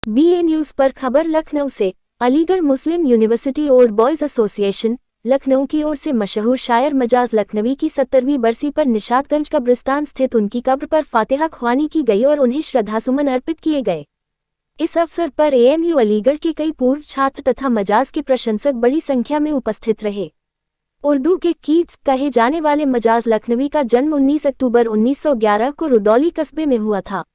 BA news पर खबर लखनऊ से। अलीगढ़ मुस्लिम यूनिवर्सिटी और बॉयज़ एसोसिएशन लखनऊ की ओर से मशहूर शायर मजाज लखनवी की 70वीं बरसी पर निशातगंज कब्रिस्तान स्थित उनकी कब्र पर फातिहा ख्वानी की गई और उन्हें श्रद्धासुमन अर्पित किए गए। इस अवसर पर AMU अलीगढ़ के कई पूर्व छात्र तथा मजाज के प्रशंसक बड़ी संख्या में उपस्थित रहे। उर्दू के कीट्स कहे जाने वाले मजाज लखनवी का जन्म 19 अक्टूबर 1911 को रुदौली कस्बे में हुआ था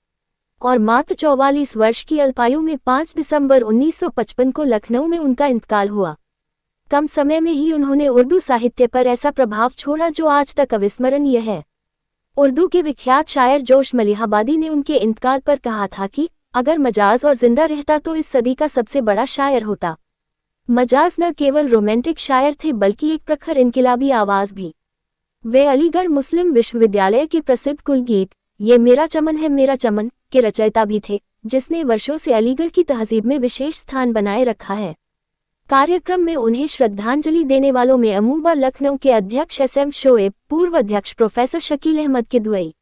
और मात्र 44 वर्ष की अल्पायु में 5 दिसंबर 1955 को लखनऊ में उनका इंतकाल हुआ। कम समय में ही उन्होंने उर्दू साहित्य पर ऐसा प्रभाव छोड़ा जो आज तक अविस्मरणीय है। उर्दू के विख्यात शायर जोश मलिहाबादी ने उनके इंतकाल पर कहा था कि अगर मजाज और जिंदा रहता तो इस सदी का सबसे बड़ा शायर होता। मजाज न केवल रोमांटिक शायर थे बल्कि एक प्रखर इनकिलाबी आवाज भी। वे अलीगढ़ मुस्लिम विश्वविद्यालय के प्रसिद्ध कुलगीत ये मेरा चमन है मेरा चमन के रचयिता भी थे, जिसने वर्षों से अलीगढ़ की तहजीब में विशेष स्थान बनाए रखा है। कार्यक्रम में उन्हें श्रद्धांजलि देने वालों में अमूबा लखनऊ के अध्यक्ष SM शोएब, पूर्व अध्यक्ष प्रोफेसर शकील अहमद किदवई,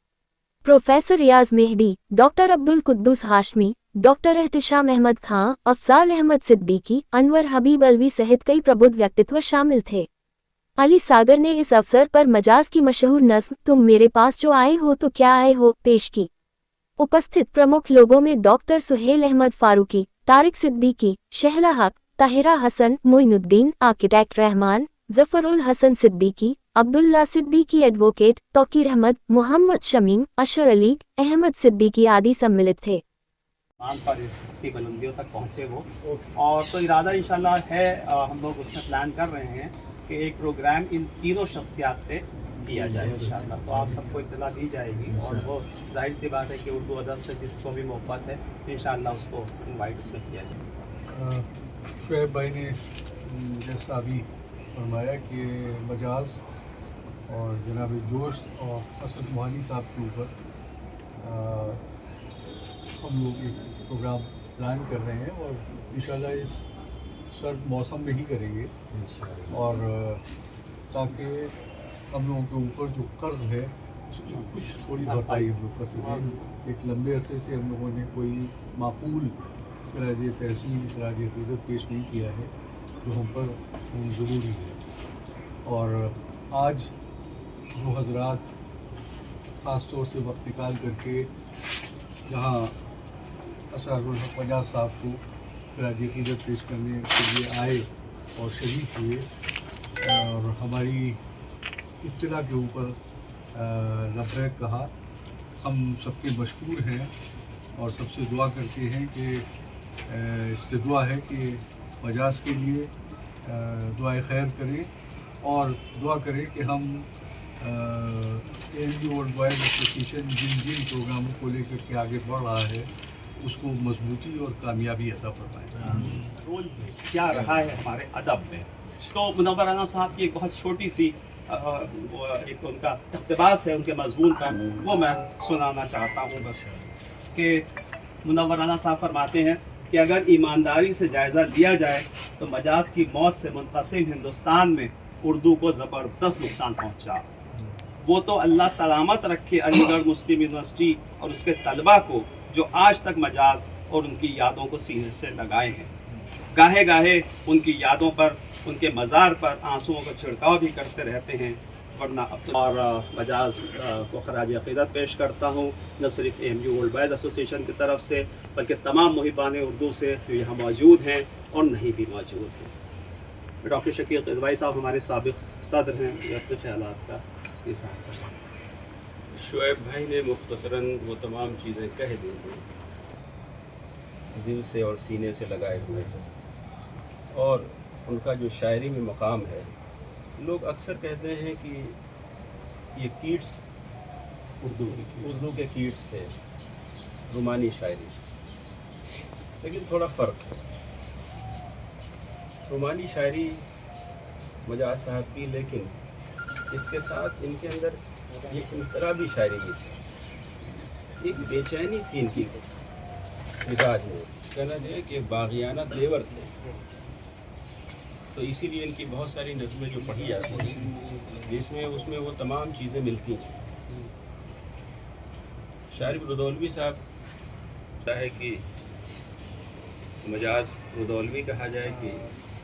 प्रोफेसर रियाज मेहदी, डॉक्टर अब्दुल कुद्दूस हाशमी, डॉक्टर एहतिशाम अहमद खां, अफजाल अहमद सिद्दीकी, अनवर हबीब अलवी सहित कई प्रबुद्ध व्यक्तित्व शामिल थे। अली सागर ने इस अवसर पर मजाज की मशहूर नज़्म तुम मेरे पास जो आए हो तो क्या आए हो पेश की। उपस्थित प्रमुख लोगों में डॉक्टर सुहेल अहमद फारूकी, तारिक सिद्दीकी, शहला हक, ताहिरा हसन, मोइनुद्दीन, आर्किटेक्ट रहमान, जफरुल हसन सिद्दीकी, अब्दुल्ला सिद्दीकी, एडवोकेट तौकीर अहमद, मोहम्मद शमीम, अशर अली, अहमद सिद्दीकी आदि सम्मिलित थे। पर इसकी बुलंदियों तक पहुँचे वो, और तो इरादा इंशाल्लाह है, हम लोग उसमें प्लान कर रहे हैं कि एक प्रोग्राम इन तीनों शख्सियात पे किया जाए इंशाल्लाह। तो आप सबको इत्तला दी जाएगी और वो जाहिर सी बात है कि उर्दू अदब से जिसको भी मोहब्बत है इंशाल्लाह उसको इनवाइट उसमें किया जाए। शुएब भाई ने जैसा अभी फरमाया कि मजाज और जनाब जोश और असद मोहानी साहब के ऊपर हम लोग एक प्रोग्राम प्लान कर रहे हैं और इंशाल्लाह इस सर्द मौसम में ही करेंगे, और ताकि हम लोगों के ऊपर जो कर्ज है उसकी कुछ थोड़ी भरपाई हम लोग कर सकें। एक लंबे अरसे से हम लोगों ने कोई माकूल खराज तहसीन खराज अक़ीदत पेश नहीं किया है जो हम पर ज़रूरी है। और आज जो हज़रात ख़ास तौर से वक्त निकाल करके यहाँ असरारुल हक मजाज साहब को खराज अक़ीदत पेश करने के लिए आए और शरीक हुए और हमारी इत्तला के ऊपर लब्बैक कहा, हम सबके मशकूर हैं और सबसे दुआ करते हैं कि इससे दुआ है कि मजाज के लिए दुआए खैर करें और दुआ करें कि हम AMU और बॉयज़ एसोसिएशन जिन प्रोग्रामों को लेकर के आगे बढ़ रहा है उसको मजबूती और कामयाबी अता फरमाएं। रोल क्या रहा है हमारे अदब में, तो मुनव्वर राना साहब की एक बहुत छोटी सी एक उनका इक़्तिबास है उनके मज़मून का, वो मैं सुनाना चाहता हूँ बस कि मुनव्वर राना साहब फरमाते हैं कि अगर ईमानदारी से जायज़ा लिया जाए तो मजाज की मौत से मुनक़सिम हिंदुस्तान में उर्दू को ज़बरदस्त नुकसान पहुँचा। वो तो अल्लाह सलामत रखे अलीगढ़ मुस्लिम यूनिवर्सिटी और उसके तलबा को जो आज तक मजाज और उनकी यादों को सीने से लगाए हैं। गाहे गाहे उनकी यादों पर, उनके मज़ार पर आंसुओं का छिड़काव भी करते रहते हैं, वरना अब तो। और मजाज को खराज अक़ीदत पेश करता हूँ न सिर्फ AMU वर्ल्ड बॉयज़ एसोसिएशन की तरफ से बल्कि तमाम मुहिबान उर्दू से जो यहाँ मौजूद हैं और नहीं भी मौजूद हैं। डॉक्टर शकील किदवई साहब हमारे साबिक़ सदर हैं, अपने ख़यालात का इज़हार। शुएब भाई ने मुख्तसरन वो तमाम चीज़ें कह दी दिल से और सीने से लगाए हुए हैं, और उनका जो शायरी में मकाम है, लोग अक्सर कहते हैं कि ये कीट्स उर्दू के कीट्स थे, रुमानी शायरी, लेकिन थोड़ा फ़र्क है। रुमानी शायरी मजाज साहब की, लेकिन इसके साथ इनके अंदर ये इनकलाबी शायरी भी थी, एक बेचैनी थी इनकी मिजाज में, कहना चाहिए कि बागियाना तेवर थे। तो इसीलिए इनकी बहुत सारी नज़में जो पढ़ी जाती हैं जिसमें उसमें वो तमाम चीज़ें मिलती हैं। शारिब रुदौलवी साहब है कि मजाज रुदौलवी कहा जाए कि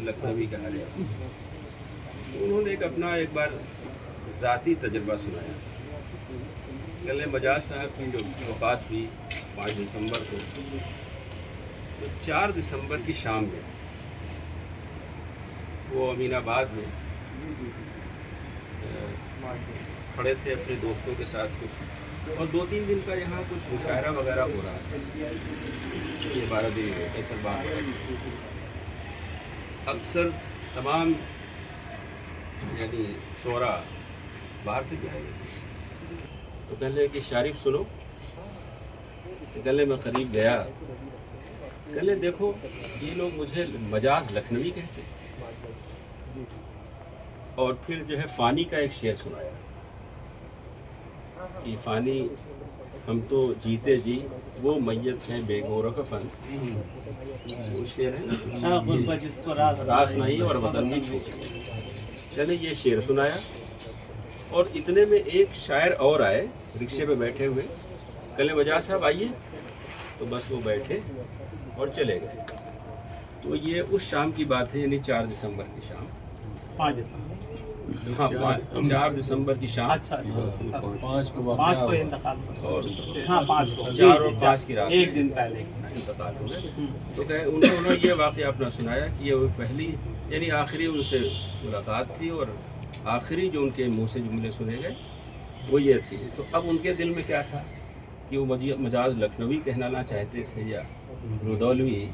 लखनवी कहा जाए। तो उन्होंने एक बार ज़ाती तजर्बा सुनाया। गले मजाज साहब की जो वफ़ात हुई 5 दिसंबर को, तो 4 दिसंबर की शाम में वो अमीनाबाद में खड़े थे अपने दोस्तों के साथ कुछ, और 2-3 दिन का यहाँ कुछ मुशायरा वगैरह हो रहा था। ये 12 दिन कैसर बात है। अक्सर तमाम यानी शोरा बाहर से भी आए, तो कहले कि शारिफ सुनो। तो कहले मैं करीब गया, कहले देखो ये लोग मुझे मजाज लखनवी कहते हैं। और फिर जो है फ़ानी का एक शेर सुनाया कि फ़ानी हम तो जीते जी, वो मैयत हैं बेगोर कफन। वो शेर है ना, जिसको रास नहीं और वतन भी छूटे। कहले ये शेर सुनाया, और इतने में एक शायर और आए रिक्शे पे बैठे हुए। कहले मजाज साहब आइए, तो बस वो बैठे और चले गए। तो ये उस शाम की बात है, यानी 4 दिसंबर की शाम। 5 दिसंबर, हाँ 4 दिसंबर की शाम। अच्छा, 5 को 5 को इंतकाल, और हाँ 5 को, 4 और 5 की रात एक दिन पहले। इंतकाल हो गए। तो कहे उन्होंने ये वाक़या अपना सुनाया कि ये पहली यानी आखिरी उनसे मुलाकात थी, और आखिरी जो उनके मुंह से जुमले सुने गए वो ये थी। तो अब उनके दिल में क्या था कि वो मजाज लखनवी कहलाना चाहते थे या रुदौलवी।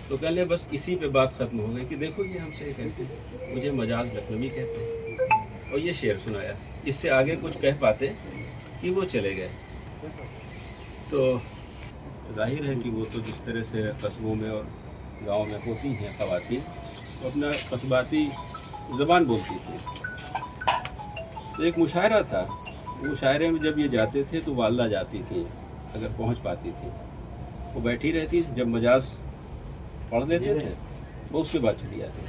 तो कहले बस इसी पे बात ख़त्म हो गई कि देखो ये हमसे कहते हैं, मुझे मजाज लखनवी कहते हैं, और ये शेर सुनाया। इससे आगे कुछ कह पाते कि वो चले गए। तो जाहिर है कि वो तो जिस तरह से कस्बों में और गाँव में होती हैं ख़वातीन, तो अपना कस्बाती ज़बान बोलती थी। तो एक मुशायरा था, मुशायरे में जब ये जाते थे तो वालदा जाती थी, अगर पहुंच पाती थी। वो बैठी रहती, जब मजाज पढ़ लेते थे वो उसके बाद चली जाती।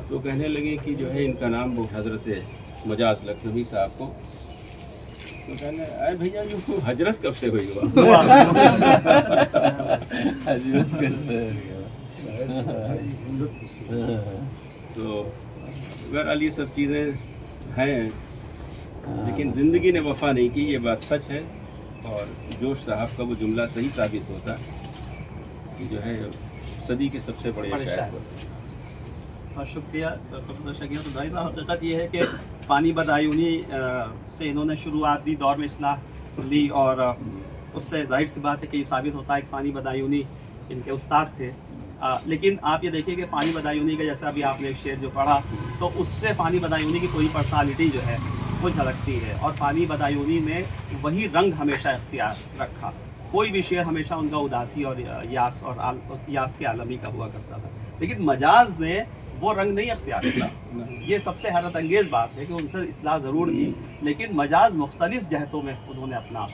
तो कहने लगे कि जो है इनका नाम वो हज़रत मजाज लखनवी साहब को। तो कहने अरे भैया ये हजरत कब से हुई हुआ? तो बहरहाल ये सब चीज़ें हैं, लेकिन ज़िंदगी ने वफ़ा नहीं की, ये बात सच है। और जोश साहब का वो जुमला सही साबित होता कि जो है सदी के सबसे बड़े शायर होते। और शुक्रिया प्रोफेसर शकील रुदाई साहब। हकीकत ये है कि फ़ानी बदायूनी से इन्होंने शुरुआत दी, दौर में इस्लाह ली, और उससे जाहिर सी बात है कि साबित होता है कि फ़ानी बदायूनी इनके उस्ताद थे। लेकिन आप ये देखिए कि फ़ानी बदायूनी का जैसा अभी आपने एक शेर जो पढ़ा, तो उससे फ़ानी बदायूनी की पूरी पर्सनालिटी जो है वो झलकती है। और फ़ानी बदायूनी ने वही रंग हमेशा इख्तियार रखा। कोई भी शेर हमेशा उनका उदासी और यास के आलमी का हुआ करता था, लेकिन मजाज ने वो रंग नहीं अख्तियार किया। ये सबसे हैरत अंगेज़ बात है कि उनसे इस्लाह ज़रूर की, लेकिन मजाज मुख्तलिफ जहतों में उन्होंने अपना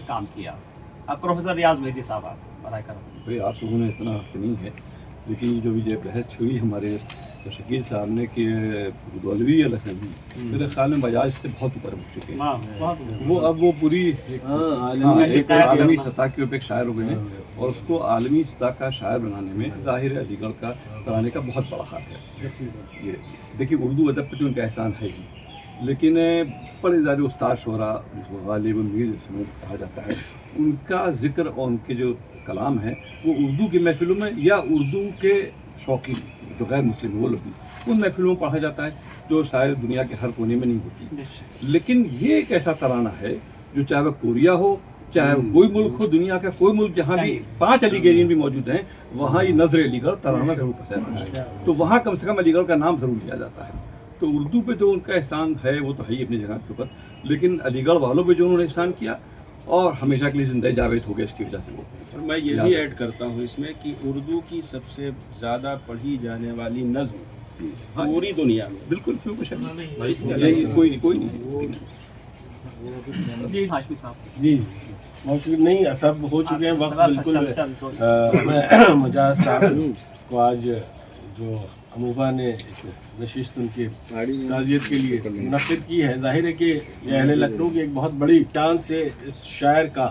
काम किया। अब प्रोफेसर रियाज मेहदी साहब बराए करम। भाई आप लोगों ने इतना नहीं है, लेकिन जो भी ये बहस हुई हमारे शकील साहब ने कि रुदौलवी या लखनवी, मेरे ख्याल में मजाज से बहुत ऊपर उठ चुके हैं। वो अब वो पूरी एक आलमी सतह के ऊपर एक शायर हो गए हैं, और उसको आलमी सतह का शायर बनाने में ज़ाहिर है अलीगढ़ का कराने का बहुत बड़ा हाथ है। ये देखिए उर्दू अदब पर तो उनका एहसान है ही, लेकिन बड़े ज़्यादा उस्ताद शोरा गालिब मीर जिसमें कहा जाता है, उनका जिक्र और उनके जो कलाम है वो उर्दू की महफिलों में या उर्दू के शौकीन जो गैर मुस्लिम वो लोग उन महफिलों में पढ़ा जाता है, जो शायद दुनिया के हर कोने में नहीं होती। लेकिन ये एक ऐसा तराना है जो चाहे वह कोरिया हो, चाहे कोई मुल्क हो, दुनिया का कोई मुल्क जहाँ भी 5 अलीगढ़ियन भी मौजूद हैं, वहाँ ये नजर अलीगढ़ तराना जरूर पसंद है। तो वहाँ कम से कम अलीगढ़ का नाम जरूर लिया जाता है। तो उर्दू पे जो उनका एहसान है वो तो है ही अपनी जगह के ऊपर, लेकिन अलीगढ़ वालों पे जो उन्होंने एहसान किया और हमेशा के लिए जिंदा जावेद हो गया इसकी वजह से वो। और मैं ये भी ऐड करता हूँ इसमें कि उर्दू की सबसे ज़्यादा पढ़ी जाने वाली नज़्म पूरी दुनिया में, बिल्कुल क्यों कुछ कोई नहीं। जी हाशमी साहब। जी मौजूद नहीं, सब हो चुके हैं वक्त बिल्कुल। मजाज साहब को आज जो अमूबा ने नशिस्त उनके ताज़ियत के लिए मुनक़िद की है, ज़ाहिर है कि अहले लखनऊ की एक बहुत बड़ी टांग से इस शायर का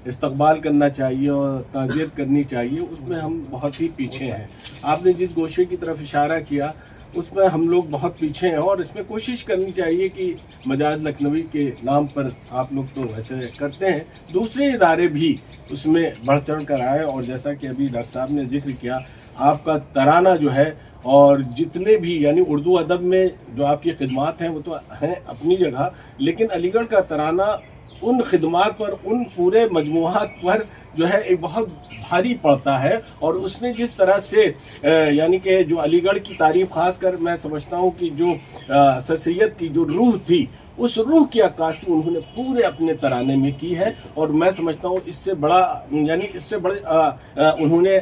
इस्तकबाल करना चाहिए और ताज़ियत करनी चाहिए, उसमें हम बहुत ही पीछे हैं। आपने जिस गोशे की तरफ इशारा किया उसमें हम लोग बहुत पीछे हैं, और इसमें कोशिश करनी चाहिए कि मजाज लखनवी के नाम पर आप लोग तो ऐसे करते हैं, दूसरे इदारे भी उसमें बढ़ चढ़ कर आए। और जैसा कि अभी डॉक्टर साहब ने जिक्र किया, आपका तराना जो है और जितने भी यानी उर्दू अदब में जो आपकी खिदमात हैं वो तो हैं अपनी जगह, लेकिन अलीगढ़ का तराना उन खिदमात पर, उन पूरे मजमूआत पर जो है एक बहुत भारी पड़ता है। और उसने जिस तरह से यानी कि जो अलीगढ़ की तारीफ, खासकर मैं समझता हूँ कि जो सर सैयद की जो रूह थी, उस रूह की अक्कासी उन्होंने पूरे अपने तराने में की है। और मैं समझता हूँ इससे बड़ा यानी इससे बड़े उन्होंने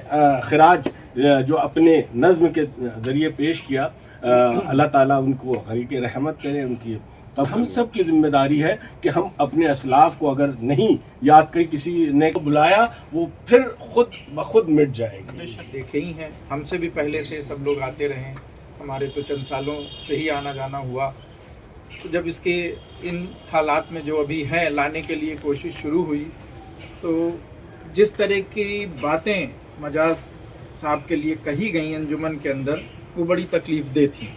खराज जो अपने नज़्म के ज़रिए पेश किया, अल्लाह ताला उनको हरीक रहमत करे उनकी। तब हम सब की जिम्मेदारी है कि हम अपने असलाफ को अगर नहीं याद करें, किसी ने बुलाया वो फिर खुद ब खुद मिट जाएगी। देखे ही हैं, हमसे भी पहले से सब लोग आते रहे, हमारे तो चंद सालों से ही आना जाना हुआ। तो जब इसके इन हालात में जो अभी हैं लाने के लिए कोशिश शुरू हुई, तो जिस तरह की बातें मजाज साहब के लिए कही गई अंजुमन के अंदर, वो बड़ी तकलीफ दे थी।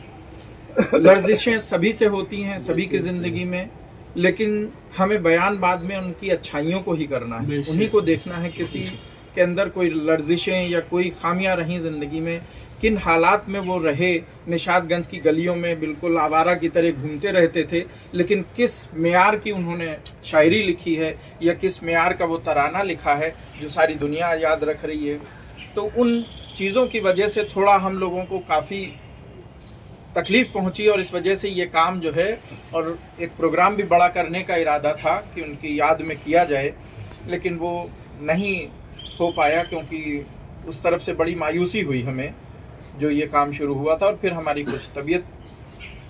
लर्जिशें सभी से होती हैं, सभी की ज़िंदगी में, लेकिन हमें बयान बाद में उनकी अच्छाइयों को ही करना है, उन्हीं को देखना है। किसी के अंदर कोई लर्जिशें या कोई खामियां रहीं ज़िंदगी में, किन हालात में वो रहे, निशातगंज की गलियों में बिल्कुल आवारा की तरह घूमते रहते थे, लेकिन किस मेयार की उन्होंने शायरी लिखी है या किस मेयार का वो तराना लिखा है जो सारी दुनिया याद रख रही है। तो उन चीज़ों की वजह से थोड़ा हम लोगों को काफ़ी तकलीफ़ पहुंची, और इस वजह से ये काम जो है, और एक प्रोग्राम भी बड़ा करने का इरादा था कि उनकी याद में किया जाए, लेकिन वो नहीं हो पाया क्योंकि उस तरफ से बड़ी मायूसी हुई हमें जो ये काम शुरू हुआ था। और फिर हमारी कुछ तबीयत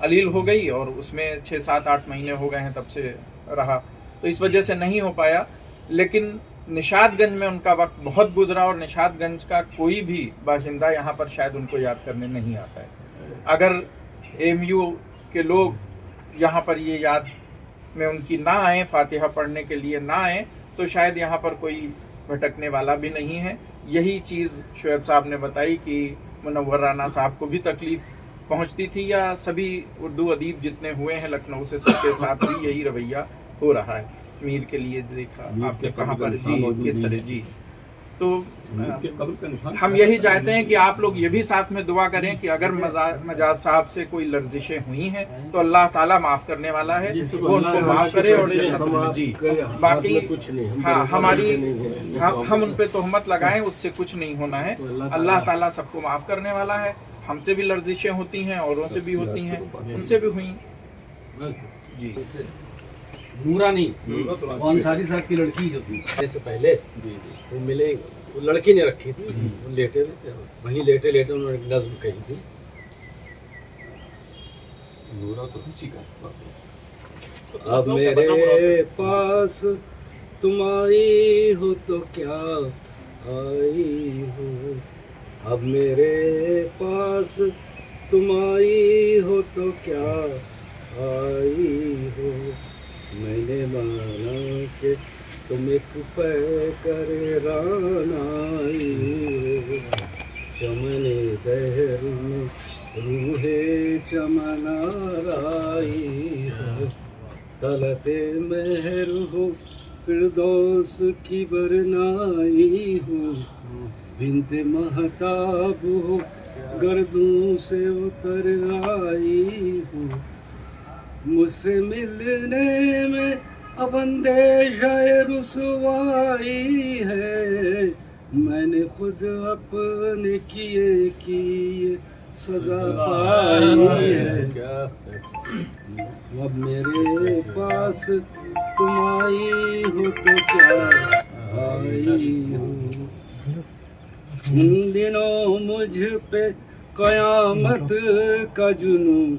अलील हो गई और उसमें 6-7-8 महीने हो गए हैं तब से रहा, तो इस वजह से नहीं हो पाया। लेकिन निशातगंज में उनका वक्त बहुत गुजरा, और निशातगंज का कोई भी बाशिंदा यहाँ पर शायद उनको याद करने नहीं आता है। अगर एमयू के लोग यहाँ पर ये याद में उनकी ना आए, फातिहा पढ़ने के लिए ना आए, तो शायद यहाँ पर कोई भटकने वाला भी नहीं है। यही चीज़ शुएब साहब ने बताई कि मुनव्वर राना साहब को भी तकलीफ़ पहुँचती थी, या सभी उर्दू अदीब जितने हुए हैं लखनऊ से, सबके साथ भी यही रवैया हो रहा है। मीर के लिए देखा आपने कहाँ पर जी किस तरह जी। तो हम यही चाहते हैं कि आप लोग ये भी साथ में दुआ करें कि अगर मजाज साहब से कोई लर्जिशें हुई हैं तो अल्लाह ताला माफ़ करने वाला है, वो उनको माफ़ करे। और जी बाकी कुछ नहीं, हाँ हमारी हम उन पे तोहमत लगाएं, उससे कुछ नहीं होना है। अल्लाह ताला सबको माफ़ करने वाला है। हमसे भी लर्जिशें होती हैं, औरों से भी होती हैं, उनसे भी हुई जी। नूरानी अंसारी साहब की लड़की जो थी से पहले वो मिले, वो लड़की ने रखी थी, वो लेटे थे, वहीं लेटे लेटे उन्होंने एक नज़्म कही थी। नूरा तो रुचि का अब मेरे पास तुम आई हो तो क्या आई हो, अब मेरे पास तुम आई हो तो क्या आई हो, मैंने माना कि तुम एक पैकरान आई हो, चमने दहर में रूहे चमना आई हो, तलते महर हो फिरदौस की बरनाई हो, बिन्ते महताब हो गर्दों से उतर आई हो, मुझसे मिलने में अब अंदेशाए रुसवाई है, मैंने खुद अपने किए किए सजा पाई है, अब मेरे पास तुम आई हो तो क्या आई हो, उन दिनों मुझ पे कयामत का जुनून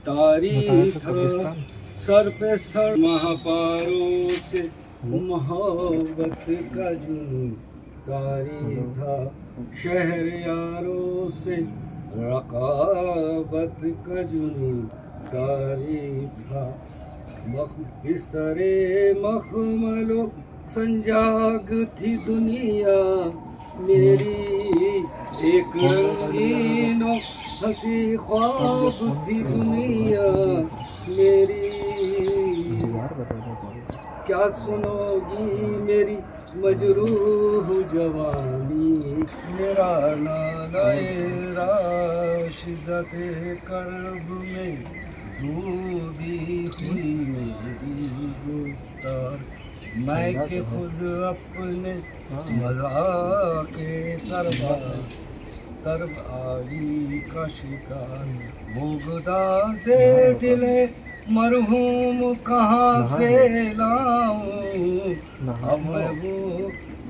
तारी था, सर पे सर महापारों से मोहब्बत का जुनून तारी था, शहर यारों से रकाबत का जुनून तारी था, बिस्तरे मखमलो संजाग थी दुनिया मेरी, एक रंगीन हंसी ख्वाब थी दुनिया मेरी। क्या सुनोगी मेरी मजरूह जवानी, मेरा नालाए राशिदते कर्ब में डूबी हुई मेरी गुफ्तार। मैं के खुद अपने मज़ाक़े तरब आई का शिकार। मुगदा से दिले मरहूम कहाँ से लाऊं, अब मैं वो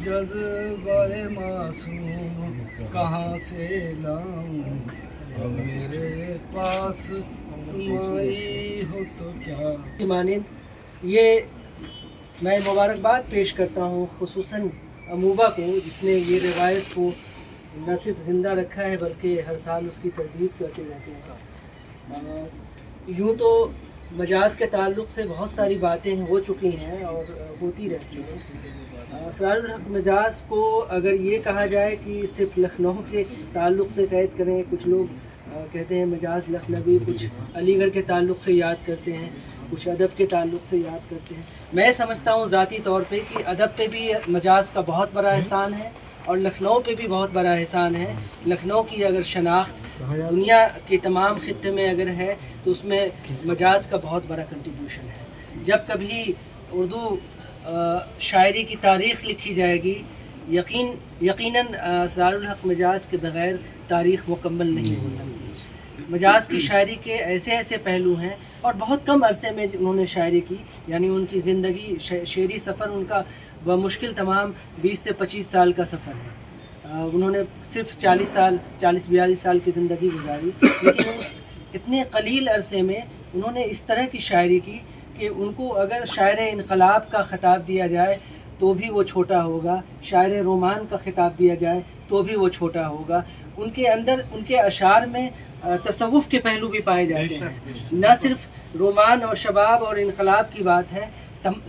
जज्बाए मासूम कहाँ से लाऊं। अब मेरे पास तुम आई हो तो क्या। मानिंद ये मैं मुबारकबाद पेश करता हूँ खुसूसन अमूबा को, जिसने ये रिवायत को न सिर्फ ज़िंदा रखा है बल्कि हर साल उसकी तजदीद करते रहते हैं। यूँ तो मजाज के ताल्लुक़ से बहुत सारी बातें हो चुकी हैं और होती रहती हैं। असरारुल हक़ मजाज को अगर ये कहा जाए कि सिर्फ लखनऊ के ताल्लुक़ से कैद करें, कुछ लोग कहते हैं मजाज लखनवी, कुछ अलीगढ़ के ताल्लुक़ से याद करते हैं, कुछ अदब के ताल्लुक़ से याद करते हैं। मैं समझता हूँ ज़ाती तौर पे कि अदब पे भी मजाज का बहुत बड़ा एहसान है और लखनऊ पे भी बहुत बड़ा एहसान है। लखनऊ की अगर शनाख्त दुनिया के तमाम खित्ते में अगर है तो उसमें मजाज का बहुत बड़ा कंट्रीब्यूशन है। जब कभी उर्दू शायरी की तारीख़ लिखी जाएगी, यकीनन असरारुल हक़ मजाज के बग़ैर तारीख़ मुकम्मल नहीं हो सकती। मजाज की शायरी के ऐसे ऐसे पहलू हैं और बहुत कम अरसे में उन्होंने शायरी की, यानी उनकी ज़िंदगी शेरी सफ़र उनका बमुश्किल तमाम 20 से 25 साल का सफ़र है। उन्होंने सिर्फ 40-42 साल की ज़िंदगी गुजारी, लेकिन उस इतने कलील अरसे में उन्होंने इस तरह की शायरी की कि उनको अगर शायर इनकलाब का ख़िताब दिया जाए तो भी वो छोटा होगा, शायर रोमान का ख़िताब दिया जाए तो भी वो छोटा होगा। उनके अंदर उनके अशार में तसव्वुफ़ के पहलू भी पाए जाते हैं। न सिर्फ रोमान और शबाब और इनकलाब की बात है,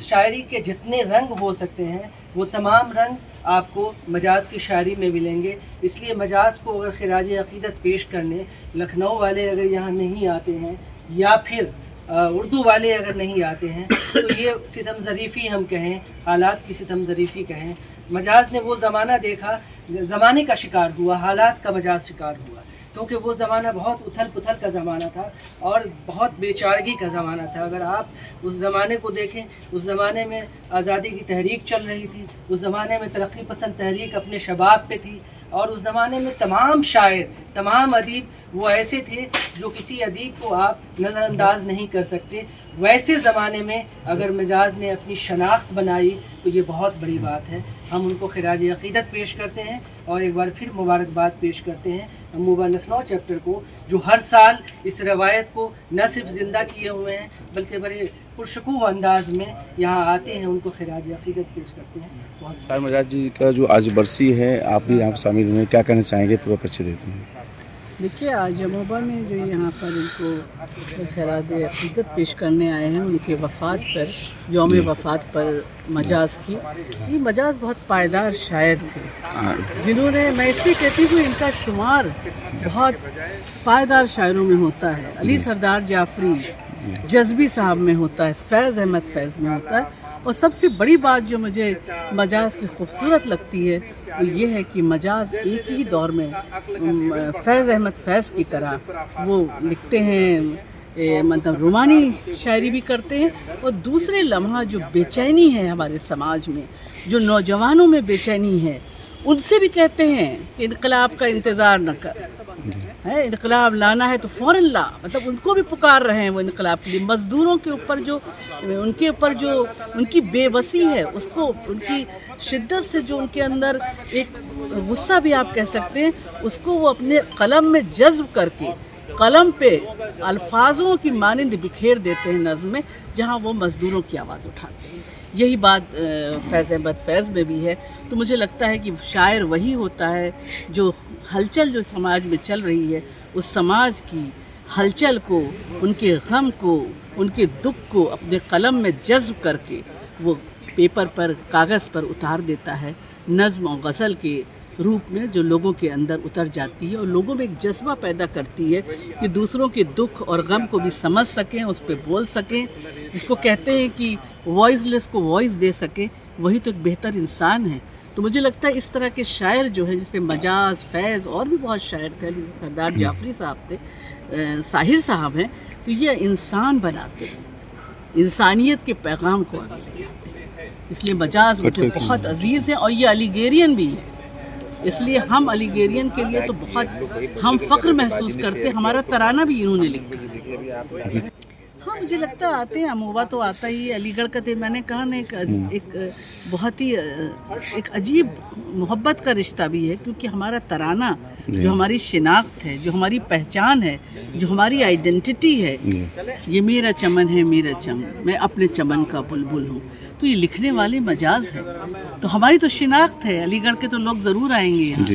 शायरी के जितने रंग हो सकते हैं वो तमाम रंग आपको मजाज की शायरी में मिलेंगे। इसलिए मजाज को अगर खिराज अक़ीदत पेश करने लखनऊ वाले अगर यहाँ नहीं आते हैं या फिर उर्दू वाले अगर नहीं आते हैं तो ये सितम ज़रीफ़ी हम कहें, हालात की सितम ज़रीफ़ी कहें। मजाज ने वो ज़माना देखा, ज़माने का शिकार हुआ, हालात का मजाज शिकार हुआ, क्योंकि वो ज़माना बहुत उथल पुथल का ज़माना था और बहुत बेचारगी का ज़माना था। अगर आप उस ज़माने को देखें, उस ज़माने में आज़ादी की तहरीक चल रही थी, उस ज़माने में तरक्की पसंद तहरीक अपने शबाब पे थी और उस ज़माने में तमाम शायर, तमाम अदीब वो ऐसे थे जो किसी अदीब को आप नज़रअंदाज नहीं कर सकते। वैसे ज़माने में अगर मिजाज ने अपनी शनाख्त बनाई तो ये बहुत बड़ी बात है। हम उनको खिराज अक़ीदत पेश करते हैं और एक बार फिर मुबारकबाद पेश करते हैं अमूबा लखनऊ चैप्टर को, जो हर साल इस रवायत को न सिर्फ ज़िंदा किए हुए हैं बल्कि बड़े पुरशकूह अंदाज में यहाँ आते हैं, उनको खिराज अक़ीदत पेश करते हैं। सर मजाज जी का जो आज बरसी है, आप भी यहाँ शामिल हुए, क्या कहना चाहेंगे? पूरा परिचय देते हैं। देखिए, आज अमूबा में जो यहाँ पर इनको खिराज अक़ीदत पेश करने आए हैं उनके वफ़ात पर, यौम वफ़ात पर मजाज की। ये मजाज बहुत पायदार शायर थे जिन्होंने, मैं इसलिए कहती हूँ इनका शुमार बहुत पायदार शायरों में होता है। अली सरदार जाफरी जज़्बी साहब में होता है, फैज़ अहमद फैज़ में होता है। और सबसे बड़ी बात जो मुझे मजाज की खूबसूरत लगती है वो ये है कि मजाज एक ही दौर में फैज़ अहमद फैज़ की तरह वो लिखते हैं, मतलब रोमानी शायरी भी करते हैं, और दूसरे लम्हा जो बेचैनी है हमारे समाज में, जो नौजवानों में बेचैनी है, उनसे भी कहते हैं कि इनकलाब का इंतज़ार न कर, है इनकलाब लाना है तो फ़ौरन ला। मतलब उनको भी पुकार रहे हैं वो इनकलाब के लिए। मज़दूरों के ऊपर जो उनके ऊपर जो उनकी बेबसी है, उसको उनकी शिद्दत से जो उनके अंदर एक गुस्सा भी आप कह सकते हैं, उसको वो अपने कलम में जज्ब करके कलम पे अल्फाजों की मानिंद बिखेर देते हैं नज़्म में, जहाँ वो मज़दूरों की आवाज़ उठाते हैं। यही बात फैज़ अहमद फैज़ में भी है। तो मुझे लगता है कि शायर वही होता है जो हलचल जो समाज में चल रही है, उस समाज की हलचल को, उनके गम को, उनके दुख को अपने कलम में जज्ब करके वो पेपर पर कागज़ पर उतार देता है, नज़्म और गज़ल के रूप में, जो लोगों के अंदर उतर जाती है और लोगों में एक जज्बा पैदा करती है कि दूसरों के दुख और गम को भी समझ सकें, उस पर बोल सकें। जिसको कहते हैं कि वॉइसलेस को वॉइस दे सकें, वही तो एक बेहतर इंसान है। तो मुझे लगता है इस तरह के शायर जो है, जैसे मजाज, फैज़ और भी बहुत शायर थे, जैसे सरदार जाफरी साहब थे, साहिर साहब हैं, तो ये इंसान बनाते हैं, इंसानियत के पैगाम को आगे ले जाते हैं। इसलिए मजाज मुझे बहुत अजीज़ है और ये अलीगेरियन भी है, इसलिए हम अलीगेरियन के लिए तो बहुत हम फ़ख्र महसूस करते हैं। हमारा तराना भी इन्होंने लिखा है। हाँ, मुझे लगता है आते हैं, अमूबा तो आता ही है। अलीगढ़ का तो मैंने कहा ना, एक बहुत ही एक अजीब मोहब्बत का रिश्ता भी है, क्योंकि हमारा तराना जो हमारी शिनाख्त है, जो हमारी पहचान है, जो हमारी आइडेंटिटी है, ये मेरा चमन है मेरा चमन, मैं अपने चमन का बुलबुल हूँ, तो ये लिखने वाले मजाज है, तो हमारी तो शिनाख्त है। अलीगढ़ के तो लोग ज़रूर आएंगे यहाँ।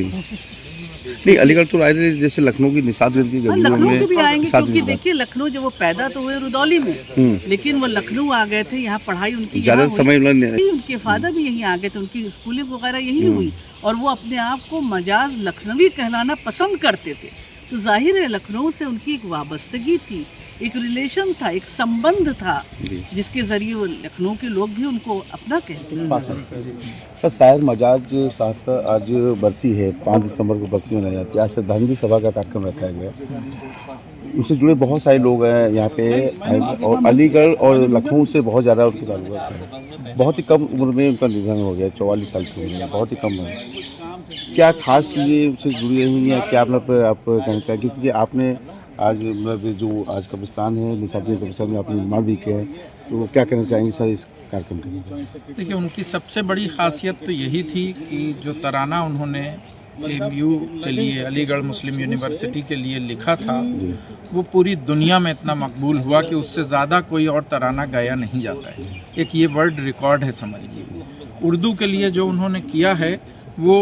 नहीं, अलीगढ़ तो आए थे, जैसे लखनऊ की निशातगंज की गलियों लखनऊ में के भी आएंगे, क्योंकि देखिए लखनऊ जो वो पैदा तो हुए रुदौली में, लेकिन वो लखनऊ आ गए थे, यहाँ पढ़ाई उनकी ज़्यादा समय उनके फादर भी यहीं आ गए थे, उनकी स्कूलिंग वगैरह यही हुई, और वो अपने आप को मजाज लखनवी कहलाना पसंद करते थे। तो जाहिर है लखनऊ से उनकी एक वाबस्तगी थी, एक रिलेशन था, एक संबंध था, जिसके ज़रिए वो लखनऊ के लोग भी उनको अपना कहते हैं। सर, शायर मजाज साहब का आज बरसी है, 5 दिसंबर को बरसी मनाई जाती है। आज श्रद्धांजलि सभा का कार्यक्रम रखा गया, उससे जुड़े बहुत सारे लोग हैं यहाँ पे, और अलीगढ़ और लखनऊ से बहुत ज़्यादा उनकी ताल्लुकात है। बहुत ही कम उम्र में उनका निधन हो गया, 44 साल की उम्र में, बहुत ही कम है। क्या खास चीज़ें उससे जुड़ी हुई हैं, क्या मतलब आप कहना चाहिए, क्योंकि आपने आज मतलब जो आज कब्रिस्तान है, निशाती कब्रिस्तान में आपने निर्माण भी किया है, तो क्या कहना चाहेंगे सर इस कार्यक्रम के लिए? देखिए, उनकी सबसे बड़ी खासियत तो यही थी कि जो तराना उन्होंने AMU के लिए, अलीगढ़ मुस्लिम यूनिवर्सिटी के लिए लिखा था, वो पूरी दुनिया में इतना मकबूल हुआ कि उससे ज़्यादा कोई और तराना गाया नहीं जाता है। एक ये वर्ल्ड रिकॉर्ड है, समझिए। उर्दू के लिए जो उन्होंने किया है वो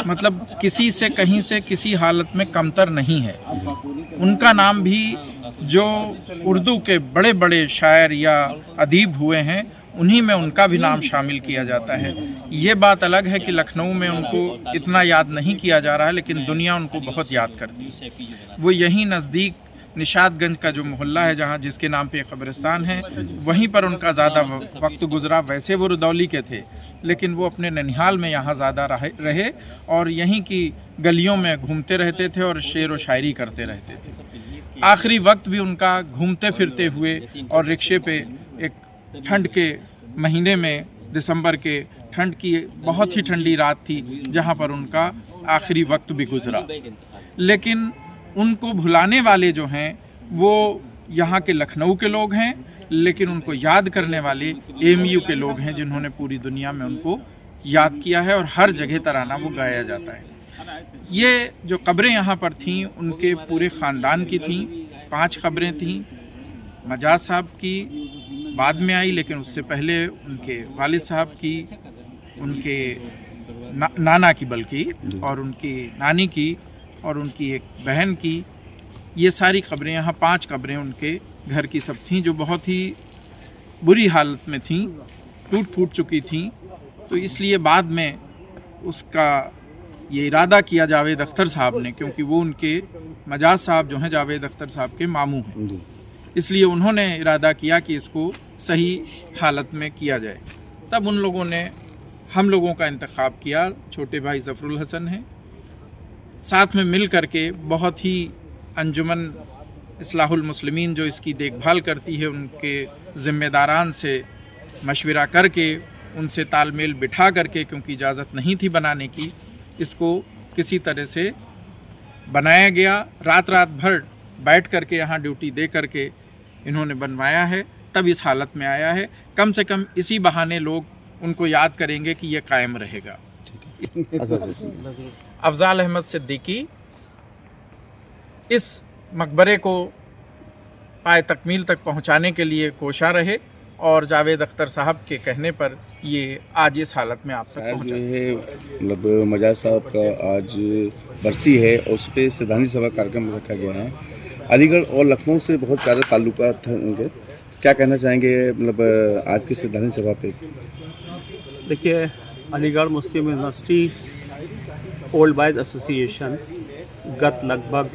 मतलब किसी से कहीं से किसी हालत में कमतर नहीं है। उनका नाम भी जो उर्दू के बड़े बड़े शायर या अदीब हुए हैं, उन्हीं में उनका भी नाम शामिल किया जाता है। ये बात अलग है कि लखनऊ में उनको इतना याद नहीं किया जा रहा है, लेकिन दुनिया उनको बहुत याद करती है। वो यहीं नज़दीक निशातगंज का जो मोहल्ला है, जहाँ जिसके नाम पे कब्रिस्तान है, वहीं पर उनका ज़्यादा वक्त गुजरा। वैसे वो रुदौली के थे, लेकिन वो अपने ननिहाल में यहाँ ज़्यादा रहे और यहीं की गलियों में घूमते रहते थे और शेर व शायरी करते रहते थे। आखिरी वक्त भी उनका घूमते फिरते हुए और रिक्शे पे, एक ठंड के महीने में, दिसंबर के ठंड की बहुत ही ठंडी रात थी, जहाँ पर उनका आखिरी वक्त भी गुजरा। लेकिन उनको भुलाने वाले जो हैं वो यहाँ के लखनऊ के लोग हैं, लेकिन उनको याद करने वाले AMU के लोग हैं, जिन्होंने पूरी दुनिया में उनको याद किया है और हर जगह तराना वो गाया जाता है। ये जो कब्रें यहाँ पर थीं, उनके पूरे ख़ानदान की थीं। 5 कब्रें थीं। मजाज साहब की बाद में आई, लेकिन उससे पहले उनके वालिद साहब की, उनके नाना की बल्कि, और उनकी नानी की, और उनकी एक बहन की। ये सारी कब्रें, यहाँ 5 कब्रें उनके घर की सब थीं, जो बहुत ही बुरी हालत में थीं, टूट फूट चुकी थीं। तो इसलिए बाद में उसका ये इरादा किया जावेद अख्तर साहब ने, क्योंकि वो उनके मजाज साहब जो हैं जावेद अख्तर साहब के मामू हैं, इसलिए उन्होंने इरादा किया कि इसको सही हालत में किया जाए। तब उन लोगों ने हम लोगों का इंतखाब किया। छोटे भाई ज़फ़रुल हसन हैं, साथ में मिल करके बहुत ही अंजुमन इस्लाहुल मुस्लिमीन जो इसकी देखभाल करती है, उनके ज़िम्मेदारान से मशवरा करके, उनसे तालमेल बिठा करके, क्योंकि इजाज़त नहीं थी बनाने की, इसको किसी तरह से बनाया गया। रात भर बैठ करके यहाँ ड्यूटी दे करके इन्होंने बनवाया है, तब इस हालत में आया है। कम से कम इसी बहाने लोग उनको याद करेंगे कि ये कायम रहेगा। अफजाल अहमद सिद्दीकी इस मकबरे को पाए तकमील तक पहुंचाने के लिए कोशा रहे, और जावेद अख्तर साहब के कहने पर ये आज इस हालत में आप तक पहुंचा है। मतलब मजाज साहब का आज बरसी है और उस पर श्रद्धांजलि सभा कार्यक्रम रखा गया है। अलीगढ़ और लखनऊ से बहुत ज़्यादा ताल्लुकात हैं उनके, क्या कहना चाहेंगे मतलब आज की श्रद्धांजलि सभा पे? देखिए, अलीगढ़ मुस्लिम यूनिवर्सिटी ओल्ड बॉयज़ एसोसिएशन गत लगभग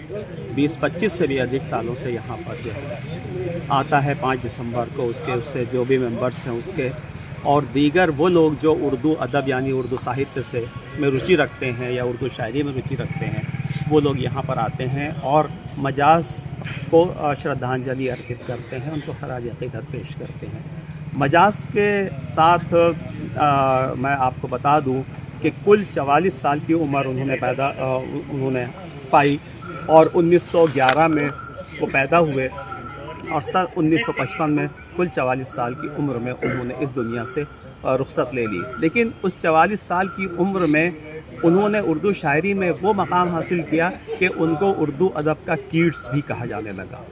20-25 से भी अधिक सालों से यहाँ पर जो है आता है 5 दिसंबर को। उससे जो भी मेंबर्स हैं उसके और दीगर वो लोग जो उर्दू अदब यानी उर्दू साहित्य से में रुचि रखते हैं या उर्दू शायरी में रुचि रखते हैं, वो लोग यहाँ पर आते हैं और मजाज को श्रद्धांजलि अर्पित करते हैं, उनको खराज अक़ीदत पेश करते हैं। मजाज के साथ मैं आपको बता दूं कि कुल 44 साल की उम्र उन्होंने पाई और 1911 में वो पैदा हुए और सन 1955 में कुल 44 साल की उम्र में उन्होंने इस दुनिया से रुखसत ले ली। लेकिन उस 44 साल की उम्र में उन्होंने उर्दू शायरी में वो मकाम हासिल किया कि उनको उर्दू अदब का कीट्स भी कहा जाने लगा।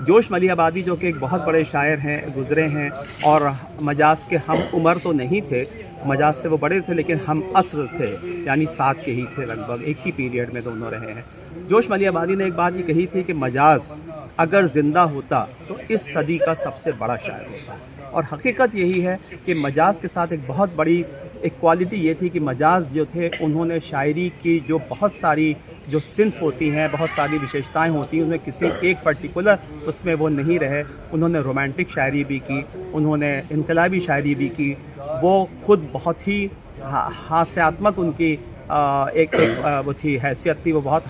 जोश मलिहाबादी जो कि एक बहुत बड़े शायर हैं, गुज़रे हैं और मजाज के हम उम्र तो नहीं थे, मजाज से वो बड़े थे लेकिन हम असर थे, यानी साथ के ही थे, लगभग एक ही पीरियड में दोनों रहे हैं। जोश मलिहाबादी ने एक बात ये कही थी कि मजाज अगर ज़िंदा होता तो इस सदी का सबसे बड़ा शायर होता। और हकीकत यही है कि मजाज के साथ एक बहुत बड़ी एक क्वालिटी ये थी कि मजाज जो थे उन्होंने शायरी की जो बहुत सारी जो सिंफ होती हैं, बहुत सारी विशेषताएं होती हैं, उन्हें किसी एक पर्टिकुलर उसमें वो नहीं रहे। उन्होंने रोमांटिक शायरी भी की, उन्होंने इनकलाबी शायरी भी की, वो ख़ुद बहुत ही हास्यात्मक उनकी वो थी, हैसियत थी। वो बहुत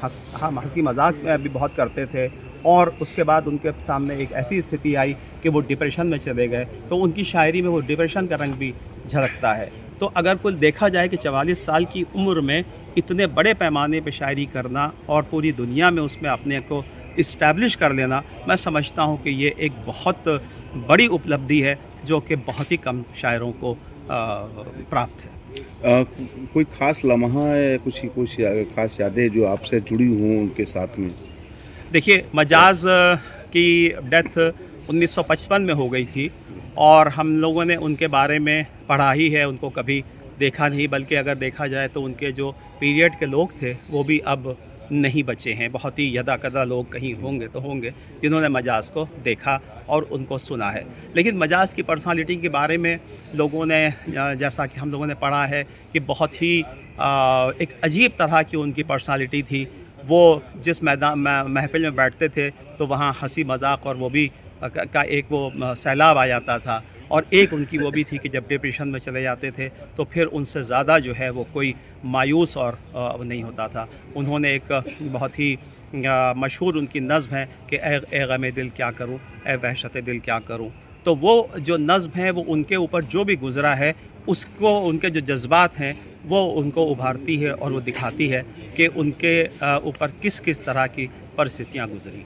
हंसी मजाक भी बहुत करते थे और उसके बाद उनके सामने एक ऐसी स्थिति आई कि वो डिप्रेशन में चले गए, तो उनकी शायरी में वो डिप्रेशन का रंग भी झलकता है। तो अगर कुल देखा जाए कि 44 साल की उम्र में इतने बड़े पैमाने पे शायरी करना और पूरी दुनिया में उसमें अपने को इस्टेब्लिश कर लेना, मैं समझता हूँ कि ये एक बहुत बड़ी उपलब्धि है जो कि बहुत ही कम शायरों को प्राप्त है। कोई ख़ास लम्हा है, कुछ ख़ास यादें जो आपसे जुड़ी हों उनके साथ में? देखिए, मजाज की डेथ 1955 में हो गई थी और हम लोगों ने उनके बारे में पढ़ा ही है, उनको कभी देखा नहीं, बल्कि अगर देखा जाए तो उनके जो पीरियड के लोग थे वो भी अब नहीं बचे हैं। बहुत ही यदा कदा लोग कहीं होंगे तो होंगे जिन्होंने मजाज को देखा और उनको सुना है। लेकिन मजाज की पर्सनालिटी के बारे में लोगों ने, जैसा कि हम लोगों ने पढ़ा है कि बहुत ही एक अजीब तरह की उनकी पर्सनालिटी थी। वो जिस मैदान महफिल में बैठते थे तो वहाँ हंसी मजाक और वो भी का एक वो सैलाब आ जाता था। और एक उनकी वो भी थी कि जब डिप्रेशन में चले जाते थे तो फिर उनसे ज़्यादा जो है वो कोई मायूस और नहीं होता था। उन्होंने एक बहुत ही मशहूर उनकी नज़्म है कि ए गमे दिल क्या करूं, ए वहशत दिल क्या करूं। तो वो जो नज़्म है वो उनके ऊपर जो भी गुज़रा है उसको, उनके जो जज्बात हैं वो उनको उभारती है और वो दिखाती है कि उनके ऊपर किस किस तरह की परिस्थितियाँ गुजरी।